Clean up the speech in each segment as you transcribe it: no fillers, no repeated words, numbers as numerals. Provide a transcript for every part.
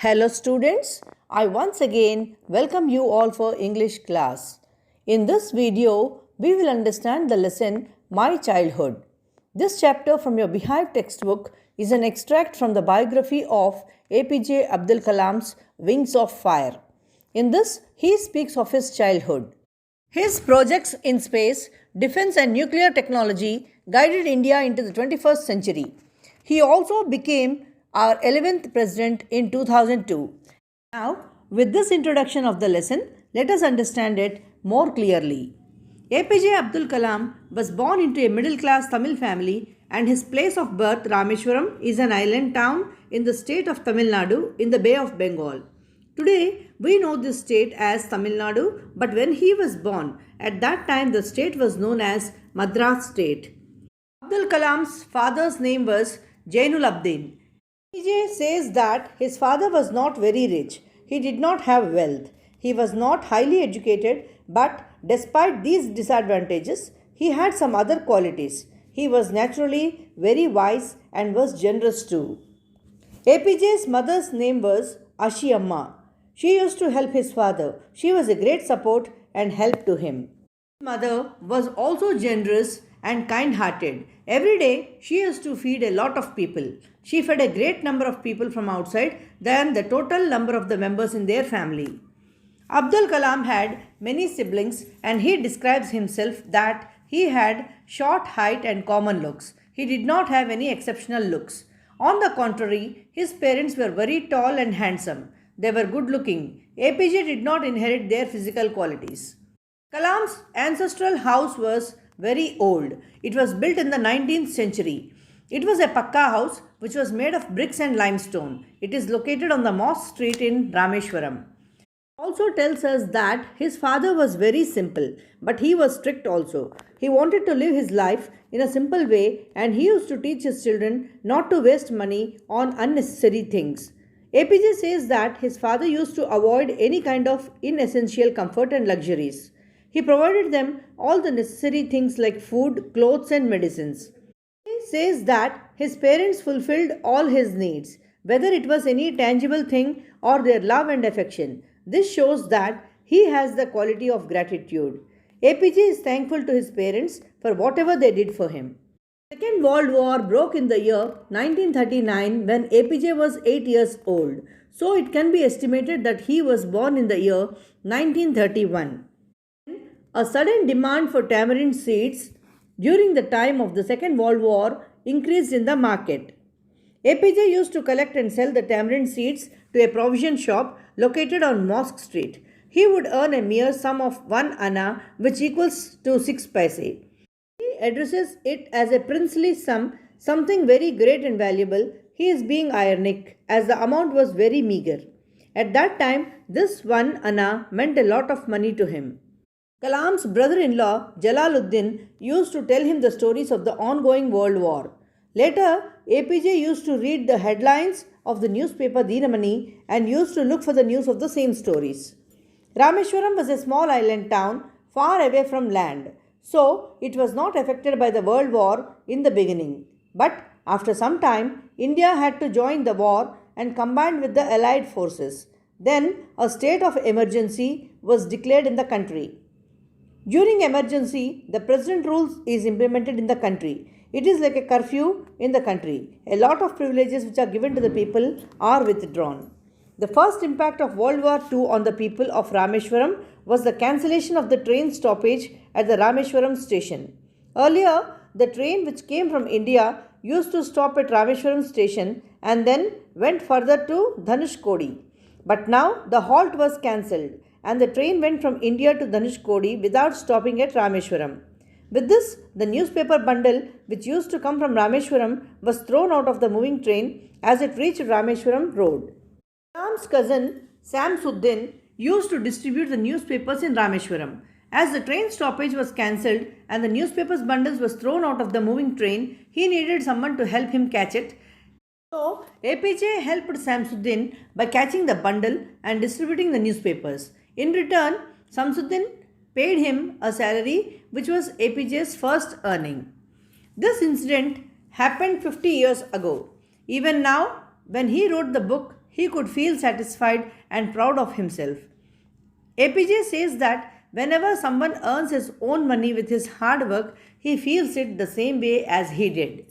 Hello students, I once again welcome you all for English class. In this video, we will understand the lesson My Childhood. This chapter from your Beehive textbook is an extract from the biography of APJ Abdul Kalam's Wings of Fire. In this, he speaks of his childhood. His projects in space, defense and nuclear technology guided India into the 21st century. He also became our 11th president in 2002. Now, with this introduction of the lesson, let us understand it more clearly. APJ Abdul Kalam was born into a middle-class Tamil family and his place of birth, Rameshwaram, is an island town in the state of Tamil Nadu in the Bay of Bengal. Today, we know this state as Tamil Nadu, but when he was born, at that time the state was known as Madras state. Abdul Kalam's father's name was Jainul Abdin. APJ says that his father was not very rich. He did not have wealth. He was not highly educated, but despite these disadvantages, he had some other qualities. He was naturally very wise and was generous too. APJ's mother's name was Ashi Amma. She used to help his father. She was a great support and help to him. His mother was also generous and kind-hearted. Every day, she used to feed a lot of people. She fed a great number of people from outside than the total number of the members in their family. Abdul Kalam had many siblings and he describes himself that he had short height and common looks. He did not have any exceptional looks. On the contrary, his parents were very tall and handsome. They were good looking. APJ did not inherit their physical qualities. Kalam's ancestral house was very old. It was built in the 19th century. It was a Pakka house which was made of bricks and limestone. It is located on the Mosque Street in Rameshwaram. Also tells us that his father was very simple, but he was strict also. He wanted to live his life in a simple way and he used to teach his children not to waste money on unnecessary things. APJ says that his father used to avoid any kind of inessential comfort and luxuries. He provided them all the necessary things like food, clothes and medicines. He says that his parents fulfilled all his needs, whether it was any tangible thing or their love and affection. This shows that he has the quality of gratitude. APJ is thankful to his parents for whatever they did for him. The Second World War broke in the year 1939 when APJ was 8 years old. So it can be estimated that he was born in the year 1931. A sudden demand for tamarind seeds during the time of the Second World War increased in the market. APJ used to collect and sell the tamarind seeds to a provision shop located on Mosque Street. He would earn a mere sum of 1 anna, which equals to 6 paise. He addresses it as a princely sum, something very great and valuable. He is being ironic, as the amount was very meager. At that time, this 1 anna meant a lot of money to him. Kalam's brother-in-law, Jalaluddin, used to tell him the stories of the ongoing World War. Later, APJ used to read the headlines of the newspaper Deenamani and used to look for the news of the same stories. Rameshwaram was a small island town far away from land, so it was not affected by the World War in the beginning. But after some time, India had to join the war and combined with the Allied forces. Then a state of emergency was declared in the country. During emergency, the president rule is implemented in the country. It is like a curfew in the country. A lot of privileges which are given to the people are withdrawn. The first impact of World War II on the people of Rameshwaram was the cancellation of the train stoppage at the Rameshwaram station. Earlier, the train which came from India used to stop at Rameshwaram station and then went further to Dhanushkodi. But now the halt was cancelled and the train went from India to Dhanushkodi without stopping at Rameshwaram. With this, the newspaper bundle which used to come from Rameshwaram was thrown out of the moving train as it reached Rameshwaram road. Kalam's cousin Samsuddin used to distribute the newspapers in Rameshwaram. As the train stoppage was cancelled and the newspapers bundles was thrown out of the moving train, he needed someone to help him catch it. So, APJ helped Samsuddin by catching the bundle and distributing the newspapers. In return, Samsuddin paid him a salary which was APJ's first earning. This incident happened 50 years ago. Even now, when he wrote the book, he could feel satisfied and proud of himself. APJ says that whenever someone earns his own money with his hard work, he feels it the same way as he did.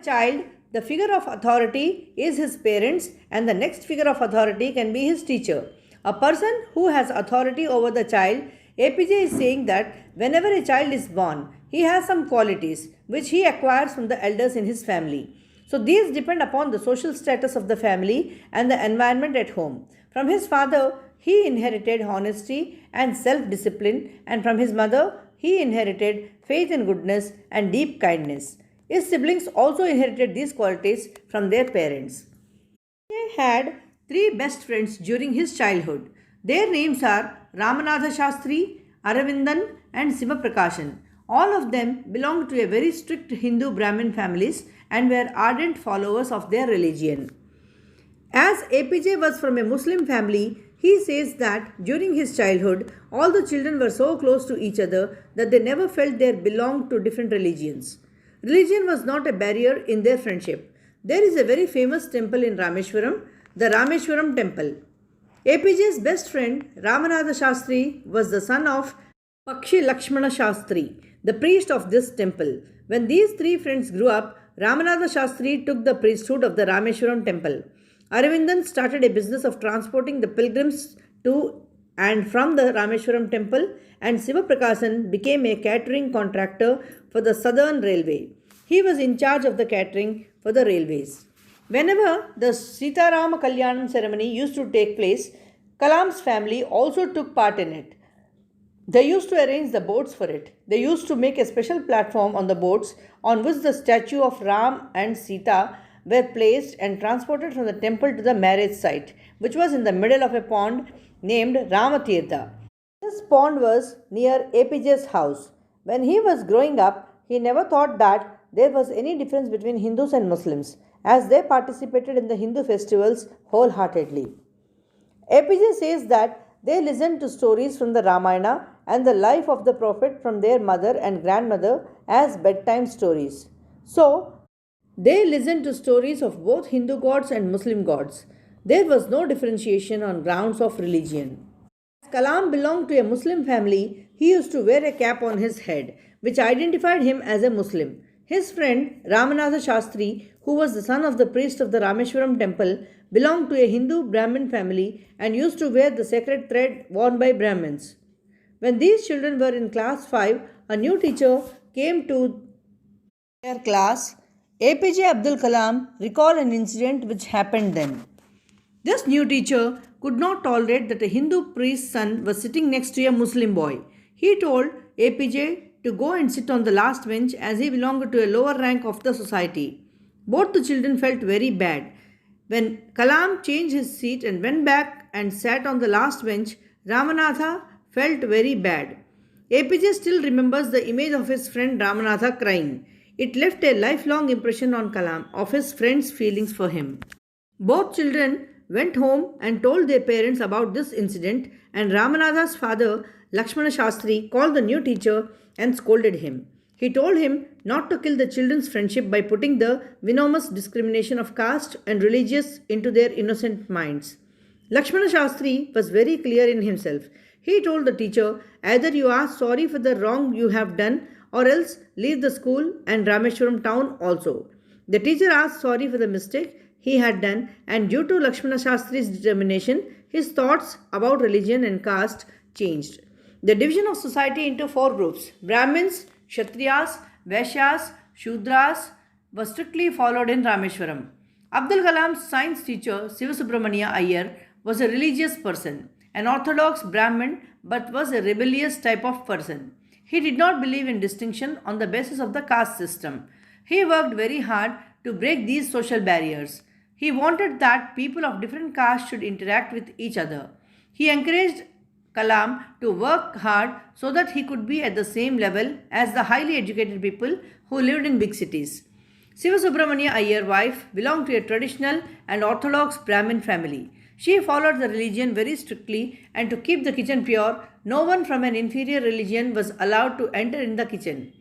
Child, the figure of authority is his parents, and the next figure of authority can be his teacher. A person who has authority over the child, APJ is saying that whenever a child is born, he has some qualities which he acquires from the elders in his family. So these depend upon the social status of the family and the environment at home. From his father, he inherited honesty and self-discipline, and from his mother, he inherited faith in goodness and deep kindness. His siblings also inherited these qualities from their parents. He had three best friends during his childhood. Their names are Ramanatha Shastri, Aravindan, and Siva Prakashan. All of them belonged to a very strict Hindu Brahmin families and were ardent followers of their religion. As APJ was from a Muslim family, he says that during his childhood, all the children were so close to each other that they never felt they belonged to different religions. Religion was not a barrier in their friendship. There is a very famous temple in Rameshwaram, the Rameshwaram temple. APJ's best friend, Ramanatha Shastri, was the son of Pakshi Lakshmana Shastri, the priest of this temple. When these three friends grew up, Ramanatha Shastri took the priesthood of the Rameshwaram temple. Aravindan started a business of transporting the pilgrims to and from the Rameshwaram temple, and Siva Prakashan became a catering contractor for the Southern Railway. He was in charge of the catering for the railways. Whenever the Sitarama Kalyanam ceremony used to take place, Kalam's family also took part in it. They used to arrange the boats for it. They used to make a special platform on the boats on which the statue of Ram and Sita were placed and transported from the temple to the marriage site, which was in the middle of a pond named Ramatirtha. This pond was near APJ's house. When he was growing up, he never thought that there was any difference between Hindus and Muslims, as they participated in the Hindu festivals wholeheartedly. APJ says that they listened to stories from the Ramayana and the life of the Prophet from their mother and grandmother as bedtime stories. So, they listened to stories of both Hindu gods and Muslim gods. There was no differentiation on grounds of religion. As Kalam belonged to a Muslim family, he used to wear a cap on his head, which identified him as a Muslim. His friend Ramanatha Shastri, who was the son of the priest of the Rameshwaram temple, belonged to a Hindu Brahmin family and used to wear the sacred thread worn by Brahmins. When these children were in class 5, a new teacher came to their class. APJ Abdul Kalam recalled an incident which happened then. This new teacher could not tolerate that a Hindu priest's son was sitting next to a Muslim boy. He told APJ to go and sit on the last bench as he belonged to a lower rank of the society. Both the children felt very bad. When Kalam changed his seat and went back and sat on the last bench, Ramanatha felt very bad. APJ still remembers the image of his friend Ramanatha crying. It left a lifelong impression on Kalam of his friend's feelings for him. Both children went home and told their parents about this incident, and Ramanatha's father, Lakshmana Shastri, called the new teacher and scolded him. He told him not to kill the children's friendship by putting the venomous discrimination of caste and religious into their innocent minds. Lakshmana Shastri was very clear in himself. He told the teacher, either you ask sorry for the wrong you have done or else leave the school and Rameshwaram town also. The teacher asked sorry for the mistake he had done, and due to Lakshmana Shastri's determination, his thoughts about religion and caste changed. The division of society into 4 groups, Brahmins, Kshatriyas, Vaishyas, Shudras, was strictly followed in Rameshwaram. Abdul Kalam's science teacher, Siva Subramania Iyer, was a religious person, an orthodox Brahmin, but was a rebellious type of person. He did not believe in distinction on the basis of the caste system. He worked very hard to break these social barriers. He wanted that people of different castes should interact with each other. He encouraged Kalam to work hard so that he could be at the same level as the highly educated people who lived in big cities. Siva Subramania Iyer's wife belonged to a traditional and orthodox Brahmin family. She followed the religion very strictly, and to keep the kitchen pure, no one from an inferior religion was allowed to enter in the kitchen.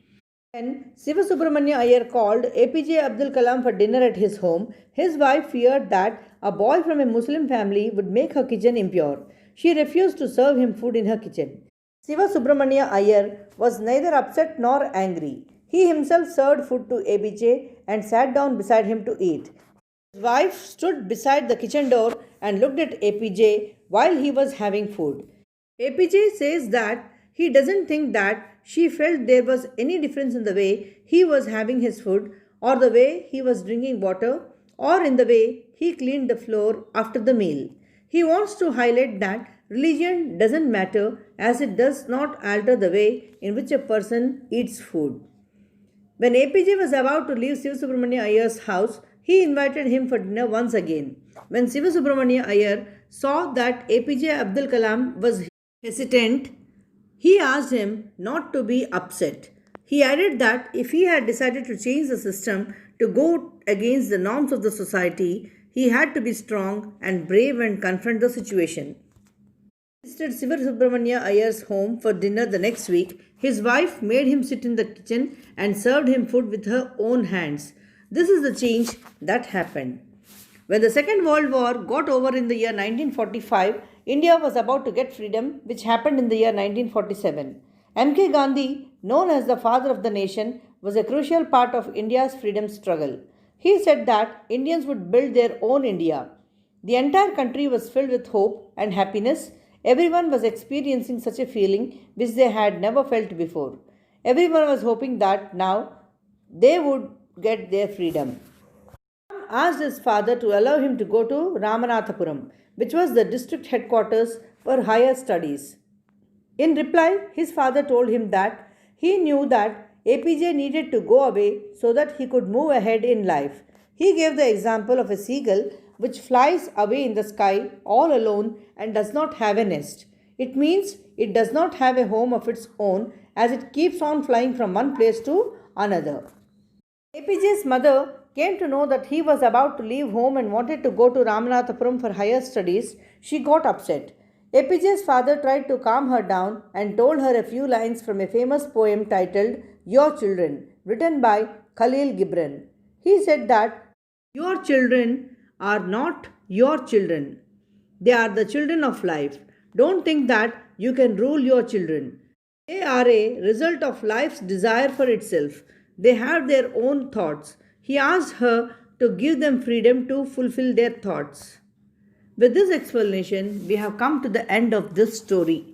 When Siva Subramania Iyer called APJ Abdul Kalam for dinner at his home, his wife feared that a boy from a Muslim family would make her kitchen impure. She refused to serve him food in her kitchen. Siva Subramania Iyer was neither upset nor angry. He himself served food to APJ and sat down beside him to eat. His wife stood beside the kitchen door and looked at APJ while he was having food. APJ says that he doesn't think that she felt there was any difference in the way he was having his food, or the way he was drinking water, or in the way he cleaned the floor after the meal. He wants to highlight that religion doesn't matter as it does not alter the way in which a person eats food. When APJ was about to leave Siva Subramania Iyer's house, he invited him for dinner once again. When Siva Subramania Iyer saw that APJ Abdul Kalam was hesitant, he asked him not to be upset. He added that if he had decided to change the system to go against the norms of the society, he had to be strong and brave and confront the situation. He visited Siva Subramania Iyer's home for dinner the next week. His wife made him sit in the kitchen and served him food with her own hands. This is the change that happened. When the Second World War got over in the year 1945, India was about to get freedom, which happened in the year 1947. M.K. Gandhi, known as the father of the nation, was a crucial part of India's freedom struggle. He said that Indians would build their own India. The entire country was filled with hope and happiness. Everyone was experiencing such a feeling which they had never felt before. Everyone was hoping that now they would get their freedom. Ram asked his father to allow him to go to Ramanathapuram, which was the district headquarters for higher studies. In reply, his father told him that he knew that APJ needed to go away so that he could move ahead in life. He gave the example of a seagull which flies away in the sky all alone and does not have a nest. It means it does not have a home of its own as it keeps on flying from one place to another. APJ's mother came to know that he was about to leave home and wanted to go to Ramanathapuram for higher studies. She got upset. APJ's father tried to calm her down and told her a few lines from a famous poem titled Your Children, written by Khalil Gibran. He said that your children are not your children. They are the children of life. Don't think that you can rule your children. They are a result of life's desire for itself. They have their own thoughts. He asked her to give them freedom to fulfill their thoughts. With this explanation, we have come to the end of this story.